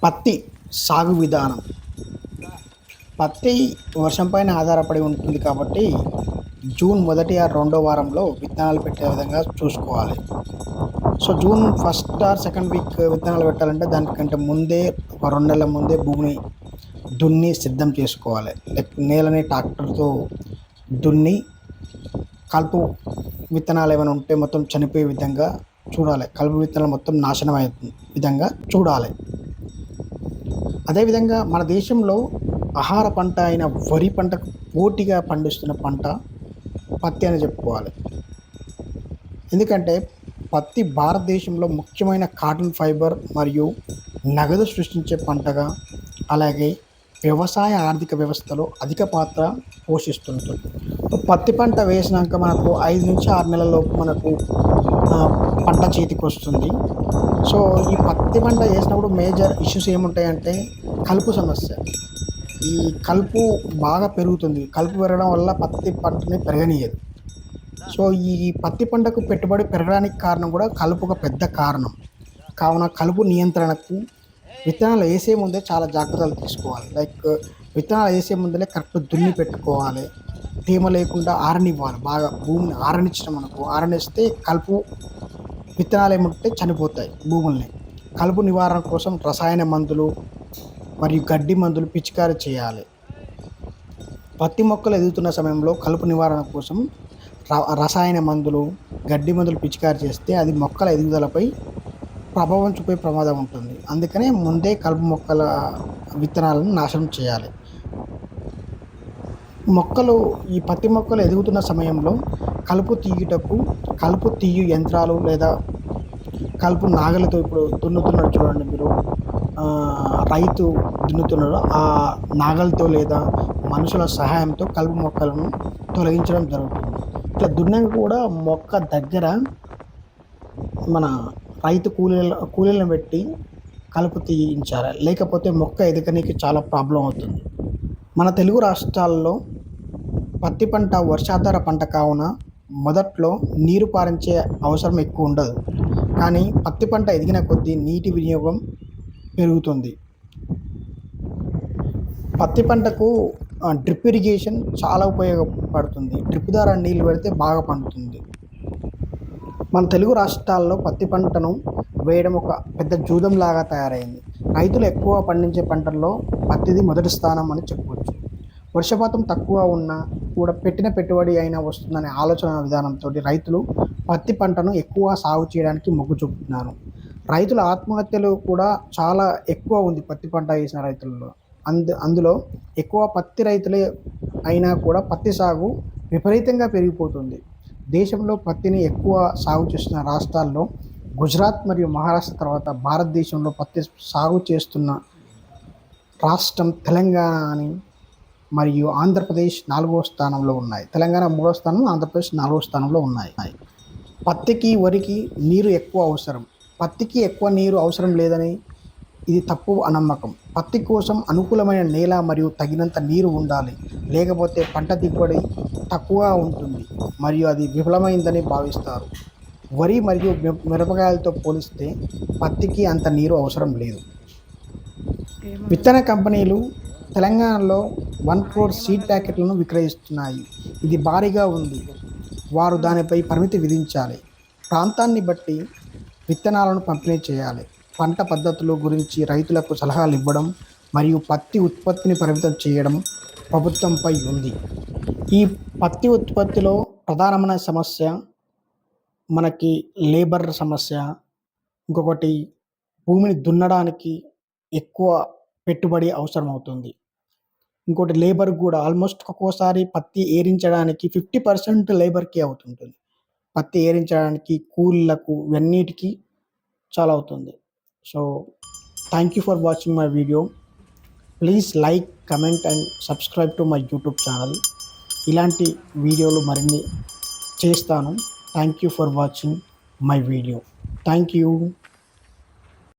పత్తి సాగు విధానం. పత్తి వర్షం పైన ఆధారపడి ఉంటుంది కాబట్టి జూన్ మొదటి ఆర్ రెండో వారంలో విత్తనాలు పెట్టే విధంగా చూసుకోవాలి. So June first or second week విత్తనాలు పెట్టాలంటే దానికంటే ముందే ఒక 2 నెలల ముందే భూమిని దున్ని సిద్ధం చేసుకోవాలి. నేలని ట్రాక్టర్తో దున్ని కలుపు విత్తనాలు ఏమైనా ఉంటే మొత్తం చనిపోయే విధంగా చూడాలి. కలుపు విత్తనాలు మొత్తం నాశనం అయ్యే విధంగా చూడాలి. అదేవిధంగా మన దేశంలో ఆహార పంట అయిన వరి పంటకు పోటీగా పండిస్తున్న పంట పత్తి అని చెప్పుకోవాలి. ఎందుకంటే పత్తి భారతదేశంలో ముఖ్యమైన కాటన్ ఫైబర్ మరియు నగదు సృష్టించే పంటగా, అలాగే వ్యవసాయ ఆర్థిక వ్యవస్థలో అధిక పాత్ర పోషిస్తుంటుంది. పత్తి పంట వేసినాక మనకు 5 నుంచి 6 నెలలలోపు మనకు పంట చేతికి వస్తుంది. సో ఈ పత్తి పంట వేసినప్పుడు మేజర్ ఇష్యూస్ ఏముంటాయంటే కలుపు సమస్య. ఈ కలుపు బాగా పెరుగుతుంది. కలుపు పెరగడం వల్ల పత్తి పంటని పెరగనీయదు. సో ఈ పత్తి పంటకు పెట్టుబడి పెరగడానికి కారణం కూడా కలుపు ఒక పెద్ద కారణం. కావున కలుపు నియంత్రణకు విత్తనాలు వేసే ముందే చాలా జాగ్రత్తలు తీసుకోవాలి. లైక్ విత్తనాలు వేసే ముందరే కరెక్ట్ దున్ని పెట్టుకోవాలి. తేమ లేకుండా ఆరనివ్వాలి. బాగా భూమిని ఆరనిచ్చడం మనకు ఆరనిస్తే కలుపు విత్తనాలు ఏమంటే చనిపోతాయి భూముల్ని. కలుపు నివారణ కోసం రసాయన మందులు మరియు గడ్డి మందులు పిచికారీ చేయాలి. పత్తి మొక్కలు ఎదుగుతున్న సమయంలో కలుపు నివారణ కోసం రసాయన మందులు, గడ్డి మందులు పిచికారీ చేస్తే అది మొక్కల ఎదుగుదలపై ప్రభావం చూపే ప్రమాదం ఉంటుంది. అందుకనే ముందే కలుపు మొక్కల విత్తనాలను నాశనం చేయాలి. ఈ పత్తి మొక్కలు ఎదుగుతున్న సమయంలో కలుపు తీయు యంత్రాలు లేదా కలుపు నాగలితో, ఇప్పుడు దున్నుతున్నాడు చూడండి మీరు, రైతు దున్నుతున్నాడు, ఆ నాగలితో లేదా మనుషుల సహాయంతో కలుపు మొక్కలను తొలగించడం జరుగుతుంది. ఇట్లా దున్నాక కూడా మొక్క దగ్గర మన రైతు కూలీలను పెట్టి కలుపు తీయించాలి. లేకపోతే మొక్క ఎదగడానికి చాలా ప్రాబ్లం అవుతుంది. మన తెలుగు రాష్ట్రాల్లో పత్తి పంట వర్షాధార పంట కావున మొదట్లో నీరు పారించే అవసరం ఎక్కువ ఉండదు. కానీ పత్తి పంట ఎదిగిన కొద్దీ నీటి వినియోగం పెరుగుతుంది. పత్తి పంటకు డ్రిప్ ఇరిగేషన్ చాలా ఉపయోగపడుతుంది. డ్రిప్ ద్వారా నీళ్ళు పెడితే బాగా పండుతుంది. మన తెలుగు రాష్ట్రాల్లో పత్తి పంటను వేయడం ఒక పెద్ద జూదంలాగా తయారైంది. రైతులు ఎక్కువ పండించే పంటల్లో పత్తిది మొదటి స్థానం అని చెప్పవచ్చు. వర్షపాతం తక్కువ ఉన్నా కూడా పెట్టిన పెట్టుబడి అయినా వస్తుందనే ఆలోచన విధానంతో రైతులు పత్తి పంటను ఎక్కువ సాగు చేయడానికి మొగ్గు చూపుతున్నారు. రైతుల ఆత్మహత్యలు కూడా చాలా ఎక్కువ ఉంది పత్తి పంట వేసిన రైతులలో. అందులో ఎక్కువ పత్తి రైతులే అయినా కూడా పత్తి సాగు విపరీతంగా పెరిగిపోతుంది. దేశంలో పత్తిని ఎక్కువ సాగు చేస్తున్న రాష్ట్రాల్లో గుజరాత్ మరియు మహారాష్ట్ర తర్వాత భారతదేశంలో పత్తి సాగు చేస్తున్న రాష్ట్రం తెలంగాణ అని మరియు ఆంధ్రప్రదేశ్ 4వ స్థానంలో ఉన్నాయి. తెలంగాణ 3వ స్థానం, ఆంధ్రప్రదేశ్ 4వ స్థానంలో ఉన్నాయి. పత్తికి, వరికి నీరు ఎక్కువ అవసరం. పత్తికి ఎక్కువ నీరు అవసరం లేదని ఇది తప్పు నమ్మకం. పత్తి కోసం అనుకూలమైన నేల మరియు తగినంత నీరు ఉండాలి. లేకపోతే పంట దిగుబడి తక్కువ ఉంటుంది మరియు అది విఫలమైందని భావిస్తారు. వరి మరియు మిరపకాయలతో పోలిస్తే పత్తికి అంత నీరు అవసరం లేదు. విత్తన కంపెనీలు తెలంగాణలో 1 crore సీడ్ ప్యాకెట్లను విక్రయిస్తున్నాయి. ఇది భారీగా ఉంది. వారు దానిపై పరిమితి విధించాలి. ప్రాంతాన్ని బట్టి విత్తనాలను పంపిణీ చేయాలి. పంట పద్ధతుల గురించి రైతులకు సలహాలు ఇవ్వడం మరియు పత్తి ఉత్పత్తిని పరిమితం చేయడం ప్రభుత్వంపై ఉంది. ఈ పత్తి ఉత్పత్తిలో ప్రధానమైన సమస్య మనకి లేబర్ సమస్య. ఇంకొకటి భూమిని దున్నడానికి ఎక్కువ పెట్టుబడి అవసరం అవుతుంది. ఇంకోటి లేబర్ కూడా ఆల్మోస్ట్ ఒక్కోసారి పత్తి ఏరించడానికి 50% లేబర్కి అవుతుంటుంది. పత్తి ఏరించడానికి, కూలీలకు, ఇవన్నిటికీ చాలా అవుతుంది. So thank you for watching my video. Please like, comment and subscribe to my YouTube channel. ఇలాంటి వీడియోలు మరిన్ని చేస్తాను. Thank you for watching my video. Thank you.